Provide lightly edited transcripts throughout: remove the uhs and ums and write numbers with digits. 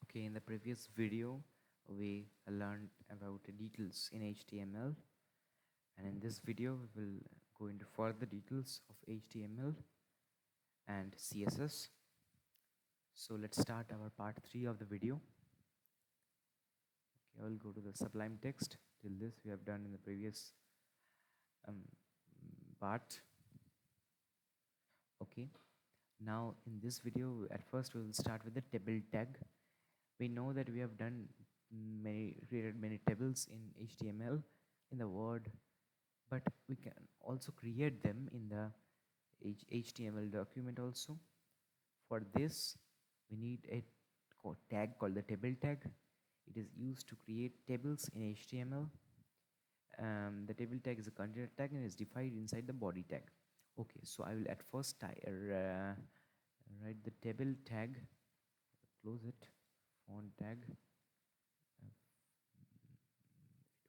Okay, in the previous video, we learned about the details in HTML, and in this video, we will go into further details of HTML and CSS. So let's start our part 3 of the video. Okay, I will go to the Sublime Text. Till this, we have done in the previous part. Okay, now in this video, at first we will start with the table tag. We know that we have done created many tables in HTML in the Word, but we can also create them in the HTML document also. For this, we need a tag called the table tag. It is used to create tables in HTML. The table tag is a container tag and is defined inside the body tag. Okay, so I will at first write the table tag, close it, font tag.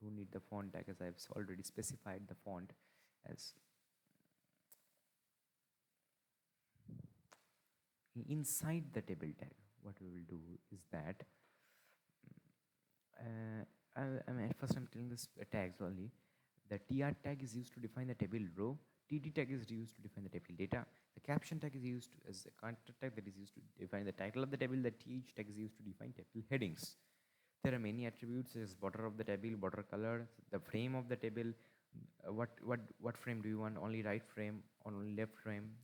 Don't need the font tag as I've already specified the font as inside the table tag. What we will do is that I mean, at first I'm telling this tags only. The tr tag is used to define the table row. Td tag is used to define the table data. The caption tag is used as a content tag that is used to define the title of the table. The th tag is used to define table headings. There are many attributes as border of the table, border color, the frame of the table. What frame do you want? Only right frame, only left frame,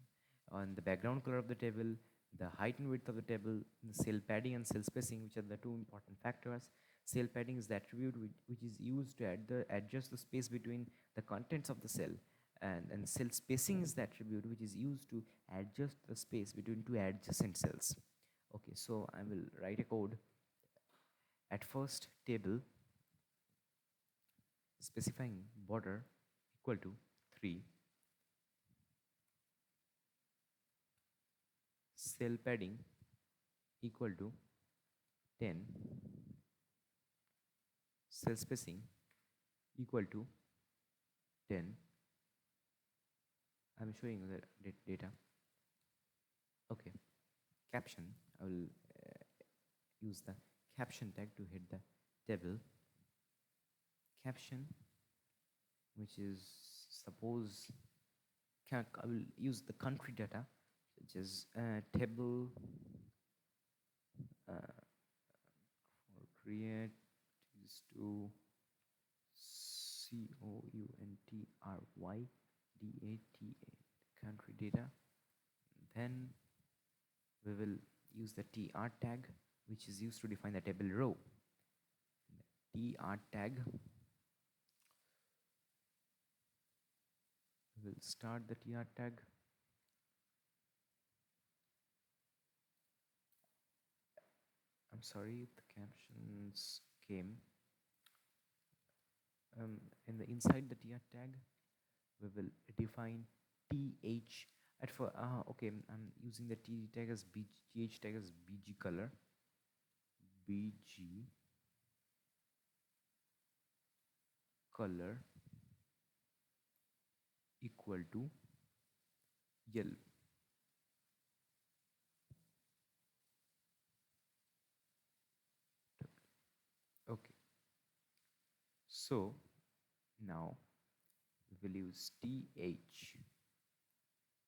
on the background color of the table, the height and width of the table, the cell padding and cell spacing, which are the two important factors. Cell padding is the attribute which is used to adjust the space between the contents of the cell, and cell spacing is the attribute which is used to adjust the space between two adjacent cells. Okay, so I will write a code. At first, table specifying border equal to 3, cell padding equal to 10, cell spacing equal to 10. I'm showing you the data. Okay, caption, I will use the caption tag to hit the table. Caption, which is, suppose I will use the country data, which is table for create is to COUNTRY country data. Then we will use the tr tag, which is used to define the table row. Tr tag, we will start the tr tag. I'm sorry, the captions came. In the inside the tr tag, we will define th. Okay, I'm using the th tag as th tag as bg color, bg color equal to yellow. Okay, so now we will use th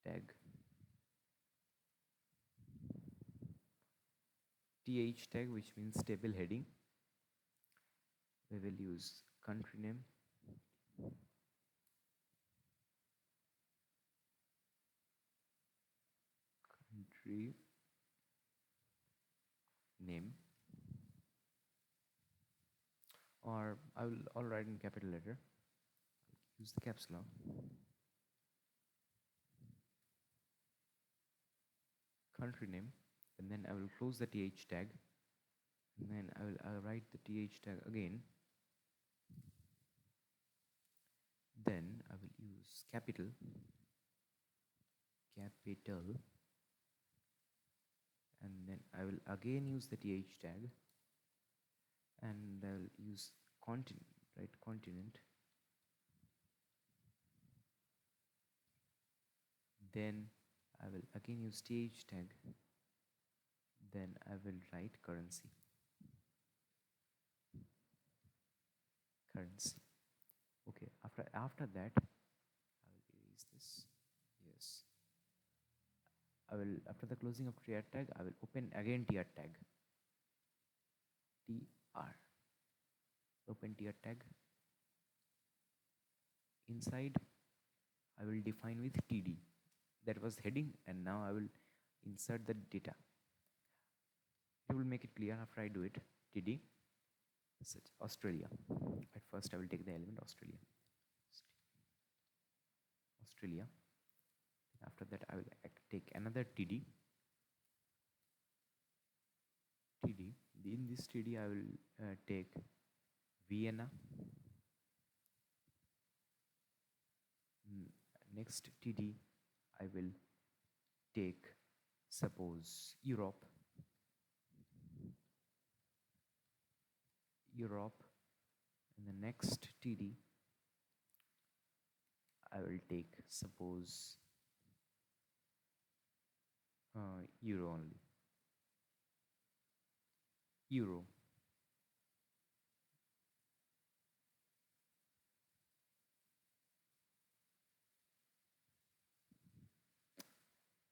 tag, which means table heading. We will use country name, country name, or I'll write in capital letter. Use the caps lock. Country name, and then I will close the th tag, and then I'll write the th tag again. Then I will use capital, and then I will again use the th tag, and I'll use continent, right, continent. Then I will again use th tag, then I will write currency. currency. Okay, after that I will erase this. Yes, I will, after the closing of tier tag, I will open again tier tag. TR, open tier tag. Inside I will define with TD. That was heading, and now I will insert the data. It will make it clear after I do it. TD, such Australia. At first I will take the element Australia. Australia. After that I will take another TD. TD. In this TD I will take Vienna. Next TD I will take, suppose, Europe. And the next TD I will take, suppose, Euro only. Euro.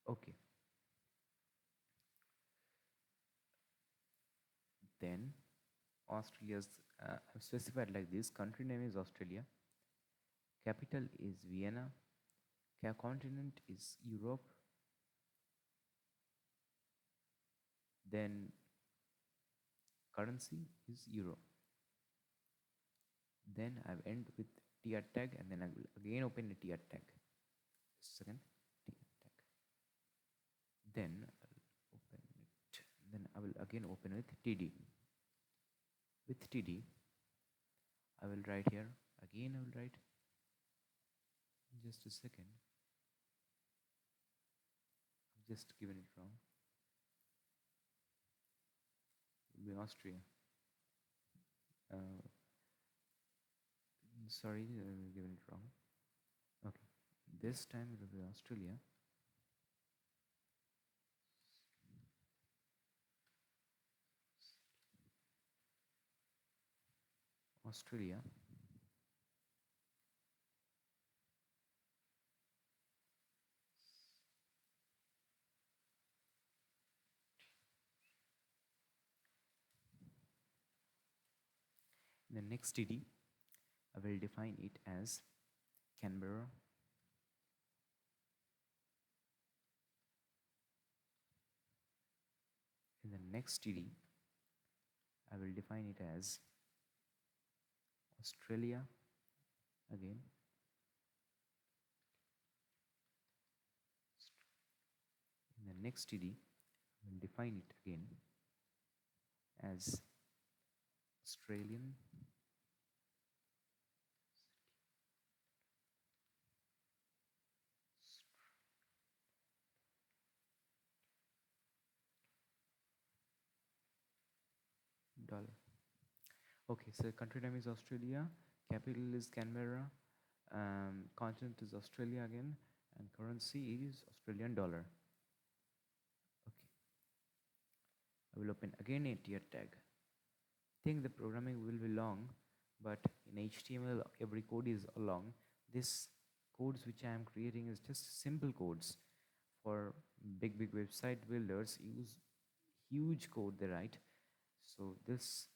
Okay. Then Australia's I've specified like this. Country name is Australia. Capital is Vienna. Continent is Europe. Then currency is Euro. Then I will end with tier tag, and then I will again open the tier tag. Just a second. Tier tag. Then I'll open it. Then I will again open with TD. With TD, I will write here. Again I will write. Just a second. I've just given it wrong. It will be Austria. Sorry, I've given it wrong. Okay, this time it will be Australia. Australia. The next TD, I will define it as Canberra. In the next TD, I will define it as Australia again. In the next TD, I will define it again as Australian. Dollar. Okay, so country name is Australia, capital is Canberra, continent is Australia again, and currency is Australian dollar. Okay, I will open again a tier tag. I think the programming will be long, but in HTML every code is long. This codes which I am creating is just simple codes. For big website builders use huge code they write. So this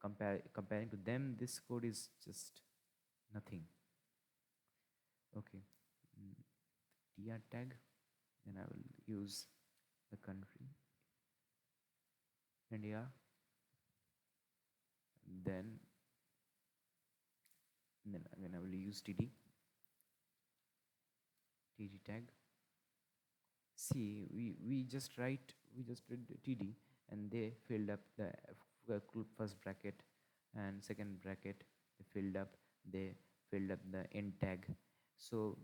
comparing to them, this code is just nothing. Okay, tr tag, then I will use the country India, then again I will use td tag. See, we just did td and they filled up the first bracket and second bracket. They filled up the end tag. So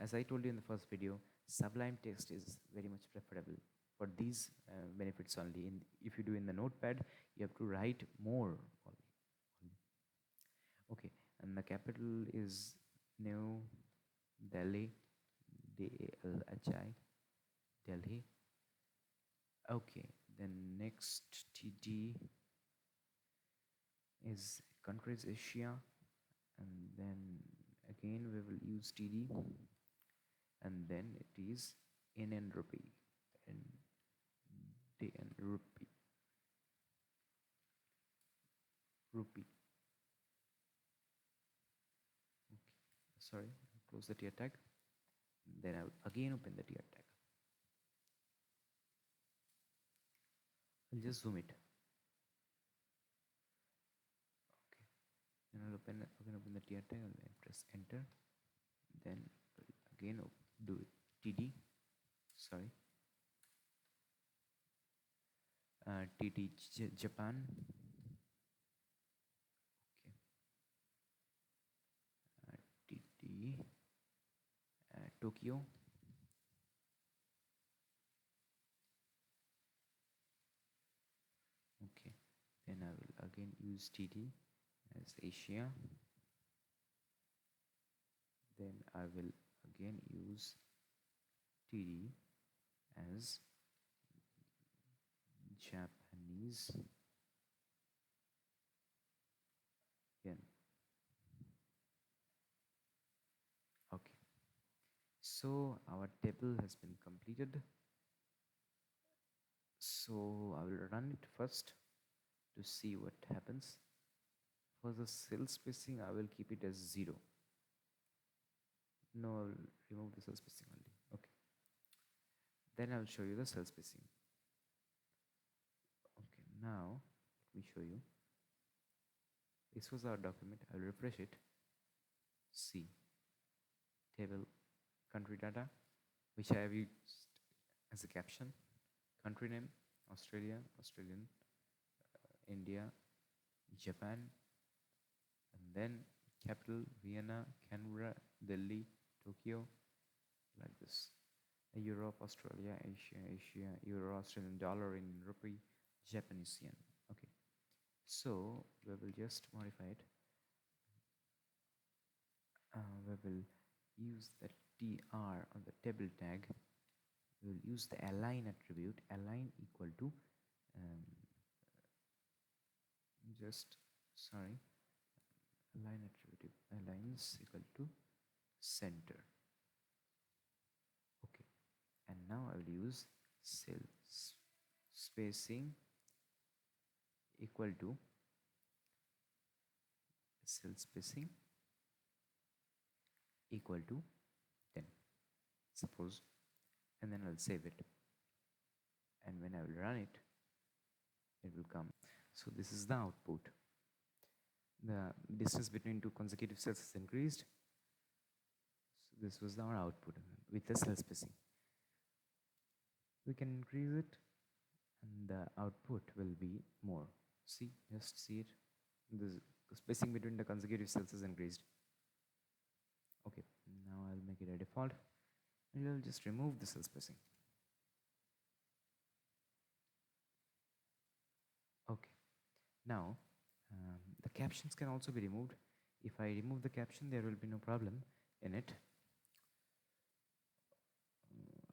as I told you in the first video, Sublime text is very much preferable for these benefits only. If you do in the notepad, you have to write more only. Okay, and the capital is New Delhi, DALHI, Delhi. Okay, then next TD is country is Asia, and then again we will use TD, and then it is in rupee, in rupee. Okay. Sorry, close the tier tag. Then I will again open the tier tag. I'll just zoom it. Okay. Then I'll again open the tier tag and press enter. Then again do it TD. Sorry. TD Japan. Okay. TD Tokyo. Okay. Then I will again use TD as Asia. Then I will again use TD as Japanese yen. Okay. So our table has been completed. So I will run it first to see what happens. For the cell spacing, I will keep it as 0. No, I'll remove the cell spacing only. Okay. Then I'll show you the cell spacing. Okay, now let me show you. This was our document. I'll refresh it. See, table, country data, which I have used as a caption. Country name, Australia, Australian, India, Japan, and then capital, Vienna, Canberra, Delhi, Tokyo, like this. Europe, Australia, Asia, Euro, Australian dollar in rupee, Japanese yen. Okay, so we will just modify it. We will use the tr on the table tag. We will use the align attribute. Align equal to align attribute aligns equal to center. Okay, and now I will use cell spacing equal to cell spacing equal to 10, suppose, and then I'll save it, and when I will run it, it will come. So this is the output. The distance between two consecutive cells is increased. So this was our output with the cell spacing. We can increase it and the output will be more. See, just see it. The spacing between the consecutive cells is increased. Okay, now I'll make it a default and I'll just remove the cell spacing. Okay, now the captions can also be removed. If I remove the caption, there will be no problem in it.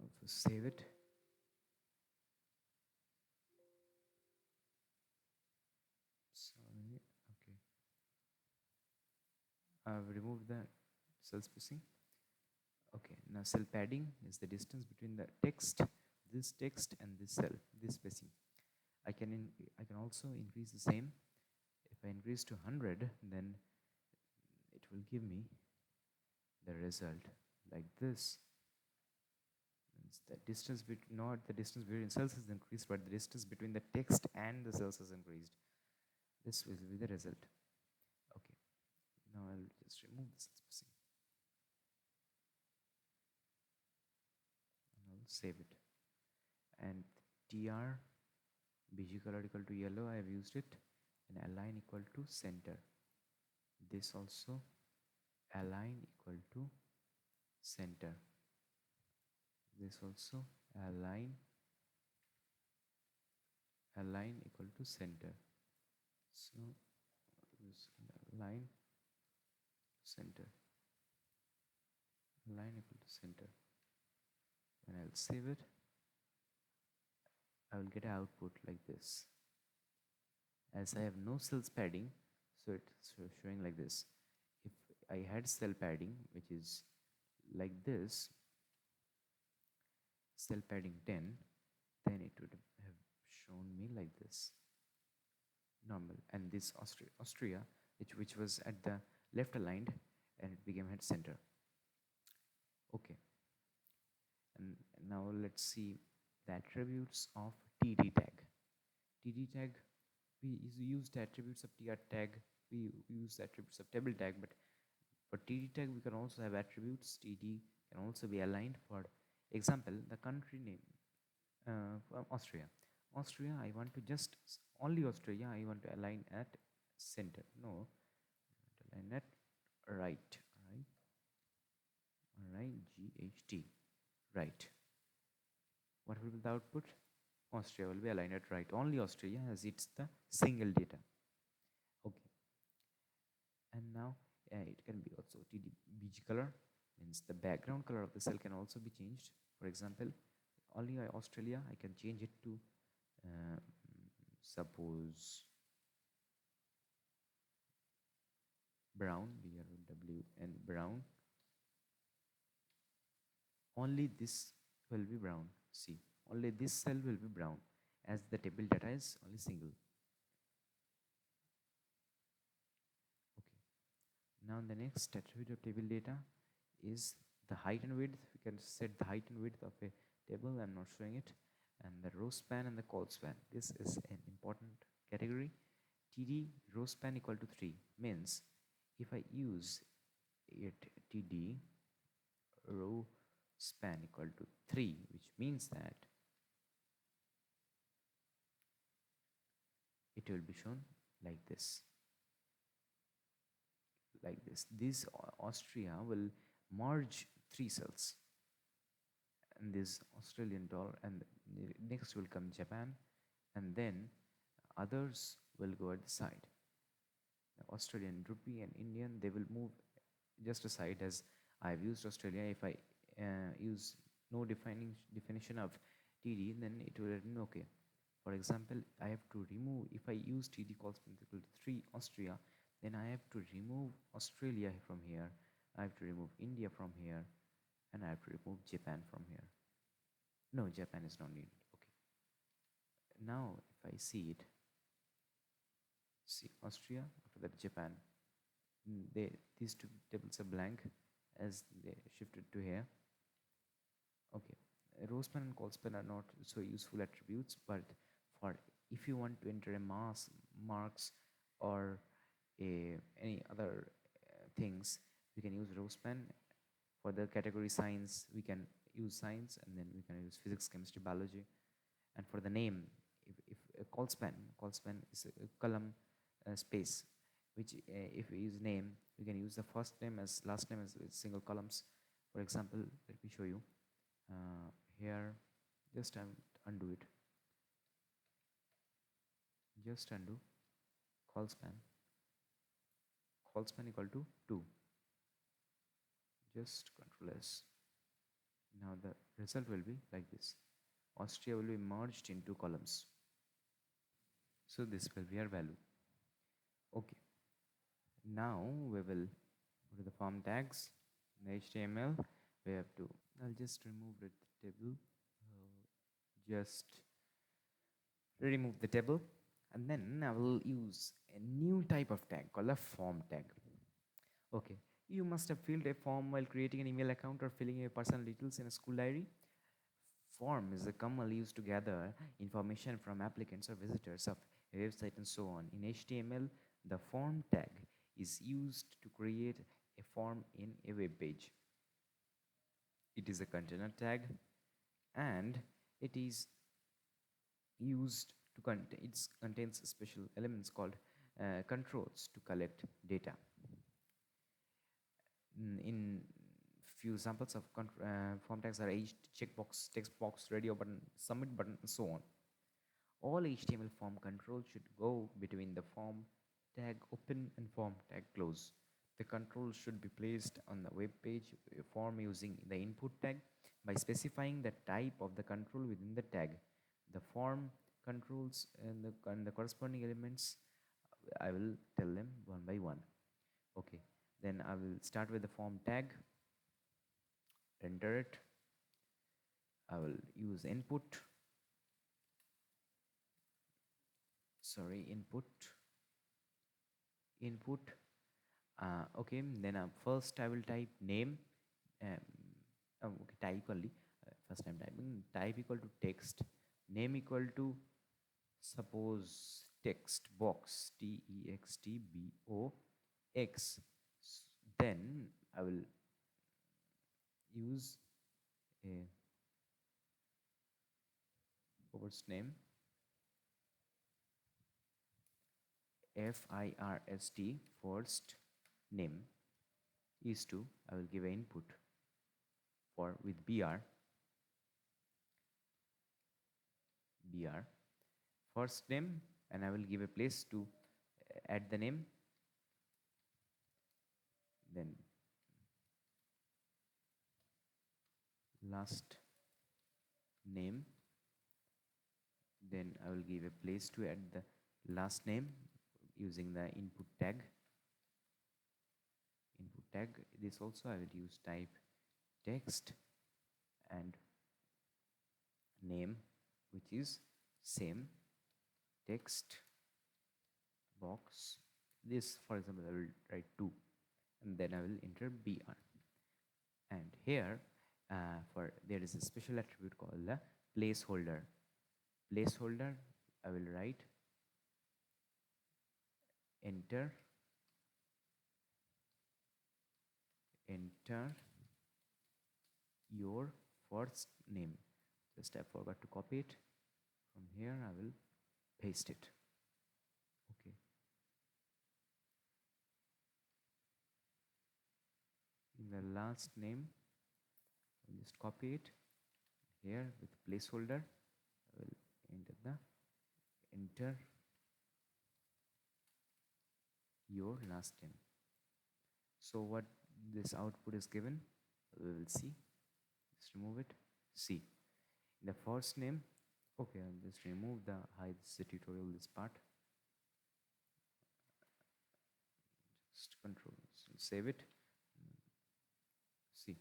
I'll save it. Sorry, okay. I've removed the cell spacing. Okay, now cell padding is the distance between the text, this text and this cell, this spacing. I can also increase the same. If I increase to 100, then it will give me the result like this. Means the distance between, not the distance between cells is increased, but the distance between the text and the cells is increased. This will be the result. Okay, now I'll just remove the cell spacing and I'll save it. And tr bg color equal to yellow, I have used it, and align equal to center. This also align equal to center. This also align equal to center. So this align center, align equal to center. And I'll save it. I will get an output like this. As I have no cells padding, So it's showing like this. If I had cell padding, which is like this, cell padding 10, then it would have shown me like this, normal. And this Austria, which was at the left aligned, and it became at center. Okay, and now let's see the attributes of TD tag. TD tag, we use the attributes of TR tag, we use the attributes of table tag, but for TD tag we can also have attributes. TD can also be aligned. For example, the country name, from Austria. Austria, I want to just only Austria, I want to align at center. No, align at right. Right, GHT, right. What will be the output? Austria will be aligned at right. Only Austria, as it's the single data. Okay. And now it can be also TDBG color, means the background color of the cell can also be changed. For example, only Australia, I can change it to suppose brown, BRW, and brown. Only this will be brown. See, only this cell will be brown, as the table data is only single. Okay. Now the next attribute of table data is the height and width. We can set the height and width of a table. I'm not showing it. And the row span and the col span. This is an important category. TD row span equal to 3 means if I use it TD row span equal to 3, which means that it will be shown like this. Like this. This Austria will merge 3 cells, and this Australian dollar, and next will come Japan, and then others will go at the side. The Australian rupee and Indian, they will move just aside, as I've used Australia. If I use no definition of TD, then it will be okay. For example, I have to remove, if I use TD calls equal to 3 Austria, then I have to remove Australia from here, I have to remove India from here, and I have to remove Japan from here. No, Japan is not needed. Okay. Now, if I see it, see Austria, after that Japan, these two tables are blank as they shifted to here. Okay. Row span and col span are not so useful attributes, but for if you want to enter a marks or any other things, we can use row span. For the category science, we can use science, and then we can use physics, chemistry, biology. And for the name, if a col span is a column space, which if we use name, we can use the first name as last name as single columns. For example, let me show you here. Just undo it. Just undo col span equal to 2. Just Control S. Now the result will be like this. Austria will be merged into columns. So this will be our value. Okay. Now we will go to the form tags. In the HTML, we have to, I'll just remove the table. Just remove the table, and then I will use a new type of tag called a form tag. Okay, you must have filled a form while creating an email account or filling your personal details in a school diary. Form is a commonly used to gather information from applicants or visitors of a website and so on. In HTML, the form tag is used to create a form in a web page. It is a container tag, and it is used to contains special elements called controls to collect data. In few examples of form tags are age, checkbox, text box, radio button, submit button, and so on. All HTML form controls should go between the form tag open and form tag close. The controls should be placed on the web page form using the input tag by specifying the type of the control within the tag. The form controls and the corresponding elements I will tell them one by one. Okay, then I will start with the form tag, enter it. I will use input, sorry, input. Okay, then first I will type name, um, okay, type only. First I'm typing type equal to text, name equal to suppose text box, TEXTBOX. Then I will use a first name, FIRST, first name is to, I will give an input for with BR first name, and I will give a place to add the name, then last name, then I will give a place to add the last name using the input tag. This also I will use type text and name, which is same, text box. This, for example, I will write 2, and then I will enter BR. And here for there is a special attribute called the placeholder. I will write enter your first name. Just I forgot to copy it. From here I will paste it. Okay, in the last name I'll just copy it here with placeholder. I will enter your last name. So what this output is given, we will see. Just remove it. See, in the first name, okay, I'll just remove the hide the tutorial, this part. Just control, save it. See,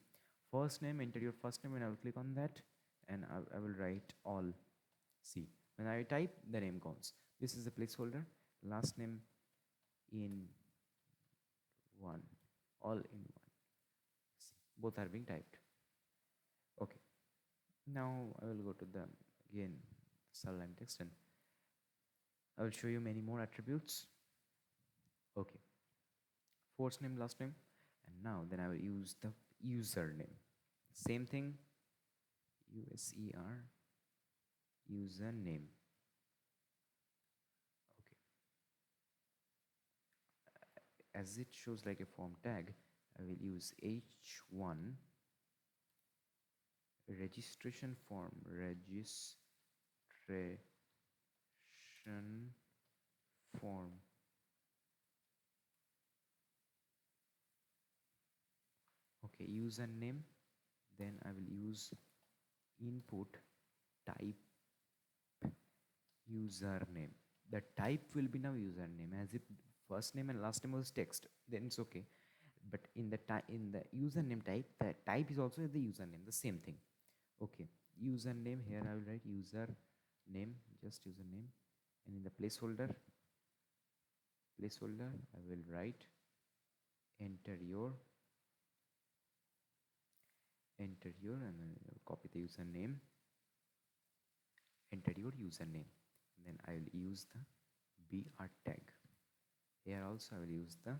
first name, enter your first name, and I will click on that, and I will write all. See, when I type, the name counts. This is the placeholder. Last name in one, all in one. See, both are being typed. Okay, now I will go to the again Sublime Text, and I will show you many more attributes. Okay, first name, last name, and now then I will use the username. Same thing, USER, username. Okay, as it shows like a form tag, I will use H1 registration form, form. Okay, username, then I will use input type username. The type will be now username, as if first name and last name was text, then it's okay. But in the username type, the type is also the username, the same thing. Okay, username, here I will write username, just username, and in the placeholder I will write enter your, and I'll copy the username, enter your username, and then I will use the BR tag. Here also I will use the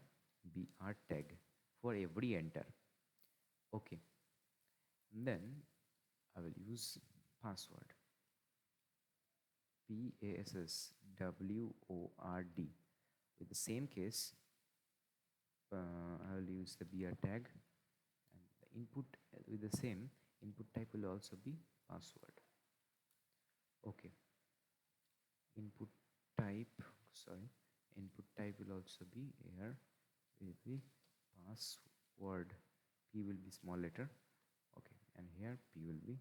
BR tag for every enter. Okay, and then I will use password, PASSWORD. With the same case, I will use the BR tag, and the input with the same input type will also be password. Okay, input type will also be here will be password. P will be small letter. Okay, and here P will be,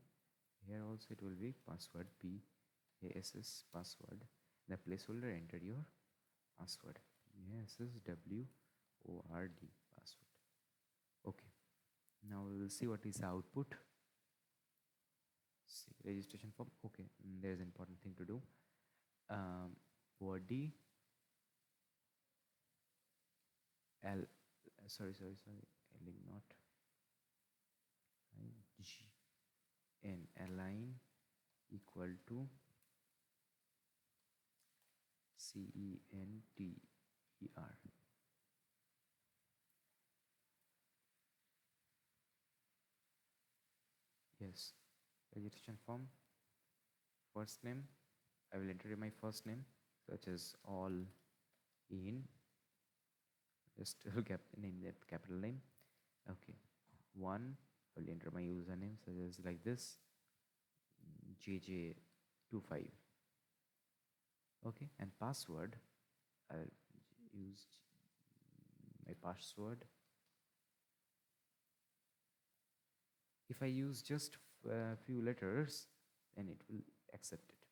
here also it will be password, PASS password. The placeholder, enter your password. Yes, this is WORD password. Okay, now we will see what is the output. See, registration form. Okay, there is an important thing to do. Body L, sorry, L not G N align equal to CENTER. Yes, registration form. First name, I will enter my first name, such as all in, just name that capital name. Okay, one, I will enter my username, such as like this, JJ25. Okay, and password, I'll use my password. If I use just a few letters, then it will accept it.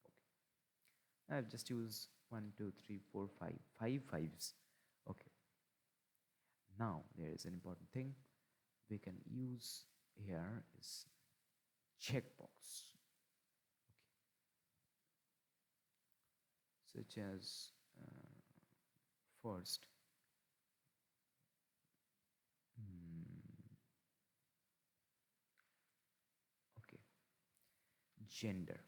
Okay, I've just used 1, 2, 3, 4, 5, 5 fives. Okay, now there is an important thing we can use here is checkbox. Okay, such as first, okay, gender.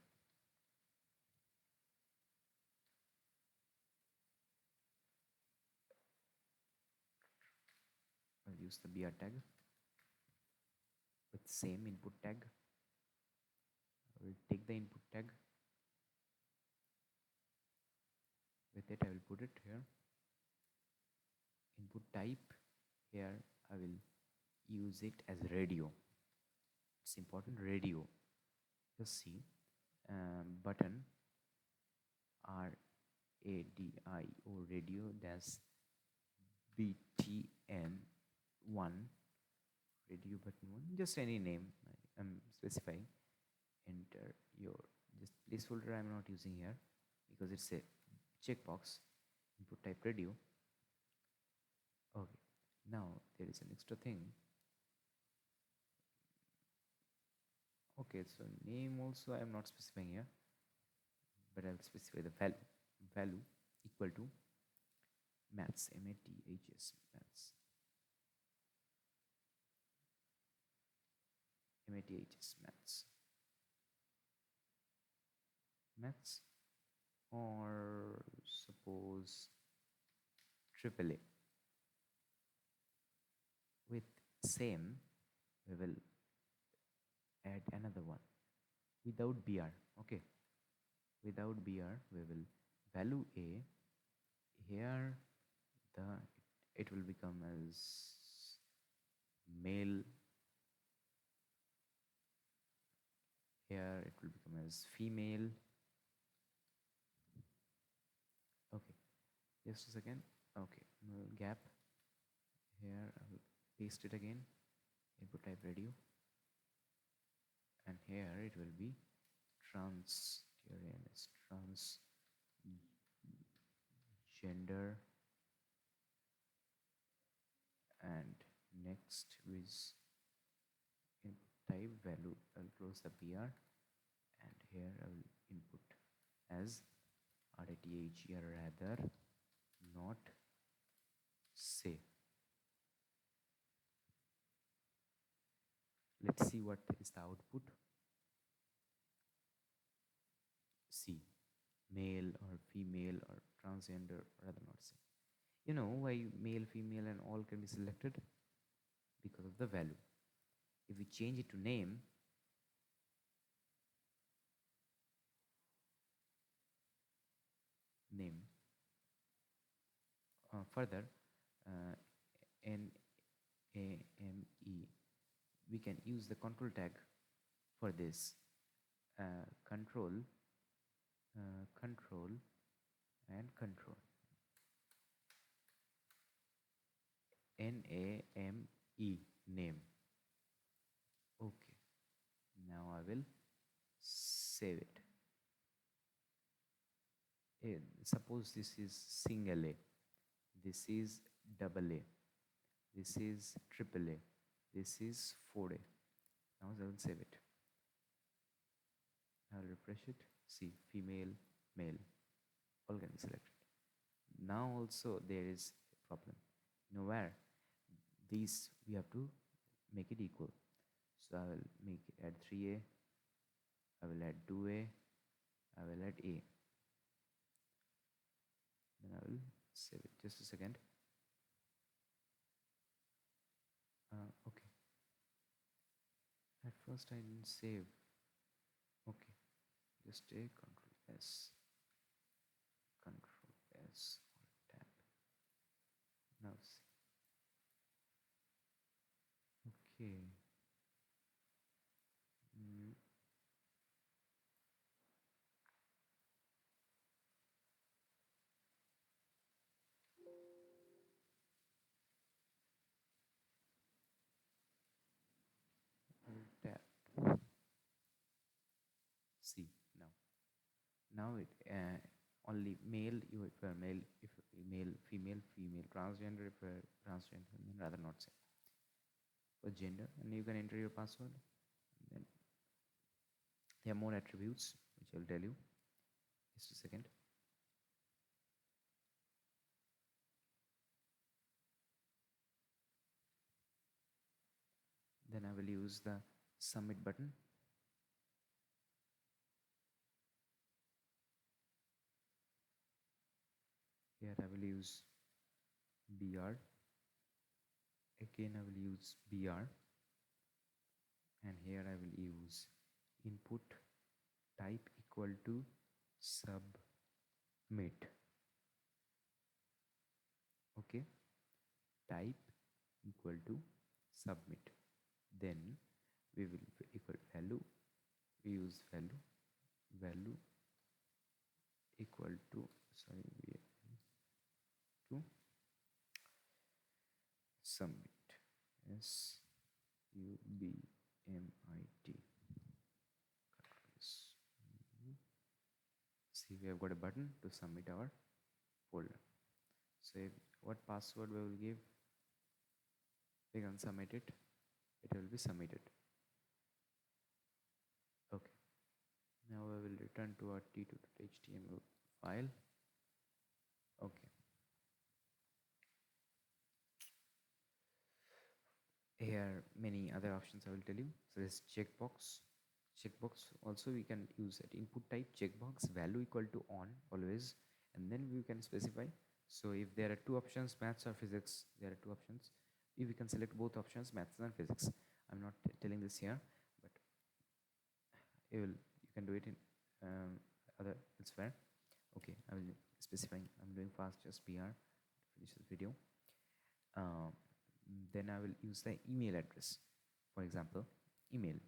I'll use the BR tag with same input tag. I will take the input tag. With it, I will put it here. Input type, here I will use it as radio. It's important, radio. Just see, button RADIO, radio dash BTN1, radio button 1, just any name I'm specifying. Enter your just placeholder I'm not using here because it's a checkbox. Input type radio. Okay, now there is an extra thing. Okay, so name also I am not specifying here, but I will specify the value equal to maths, MATHS, maths, MATHS, maths, or suppose AAA. With same, we will add another one without BR. Okay, without BR, we will value A. Here, it will become as male. Here, it will become as female. Okay, just a second. Okay, gap. Here, I will paste it again. Input type radio. And here it will be trans gender, and next is input type value. I'll close the BR, and here I will input as RATHER, rather not say. Let's see what is the output. See, male or female or transgender, rather not say. You know why male, female and all can be selected? Because of the value. If we change it to name, further, NAME, we can use the control tag for this. Control and control. NAME, name. Okay, now I will save it. suppose this is single A, this is double A, this is triple A, this is 4A. Now I will save it. I will refresh it. See, female, male, all can be selected. Now also there is a problem. Nowhere these we have to make it equal. So I will make it add 3A, I will add 2A, I will add A. Then I will save it. Just a second. Okay. At first I didn't save. Okay. Just a Control S. Control S or tab. Now see. Okay. Mm. Tab. See now. Now it only male you prefer male, if male, female, female, transgender if transgender, then rather not say for gender, and you can enter your password. Then there are more attributes which I will tell you. Just a second. Then I will use the submit button. Here I will use BR. Again I will use BR, and here I will use input type equal to submit. Okay, type equal to submit. Then we will equal value, we use value equal to to submit, SUBMIT. See, we have got a button to submit our folder. So what password we will give, we can submit it, it will be submitted. Okay, now we will return to our t2.html file. Okay, here many other options I will tell you. So this checkbox also we can use at input type checkbox value equal to on always, and then we can specify. So if there are two options, maths or physics, there are two options. If we can select both options, maths and physics. I'm not telling this here, but you can do it in other elsewhere. Okay, I will specify. I'm doing fast, just BR to finish this video. Then I will use the email address. For example, email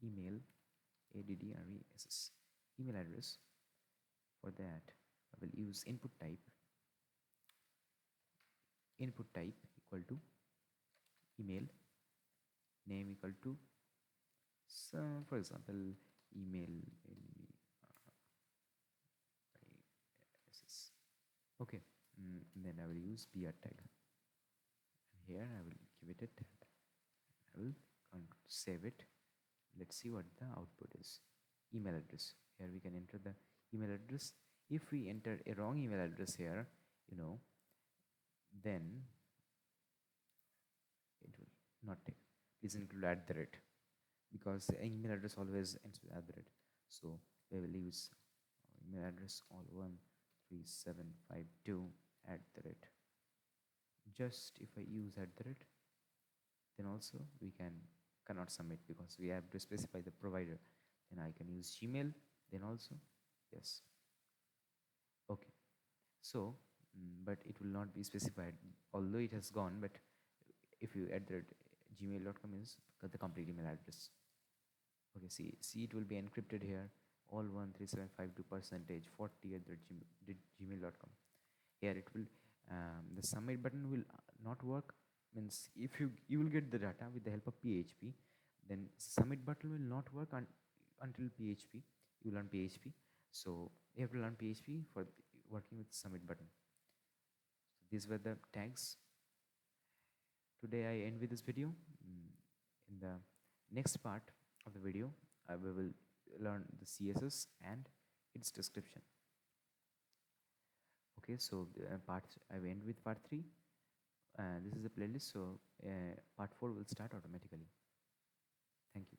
address, email address. For that I will use input type equal to email, name equal to, so for example, email okay. Then I will use BR tag, and here I will give it a tab. I will save it. Let's see what the output is. Email address. Here we can enter the email address. If we enter a wrong email address here, then it will not take. Please include @ because the email address always ends with @. So we will use email address all13752 @. Just if I use @, then also we cannot submit because we have to specify the provider. Then I can use Gmail, then also yes. Okay, so but it will not be specified, although it has gone, but if you @gmail.com is the complete email address. Okay, see it will be encrypted here, all13752%40 @gmail.com. Here it will the submit button will not work, means if you will get the data with the help of PHP, then submit button will not work until PHP you learn PHP. So you have to learn PHP for working submit button. So these were the tags. Today I end with this video. In the next part of the video, we will learn the CSS and its description. Okay, so I will end with part 3. This is a playlist, so part 4 will start automatically. Thank you.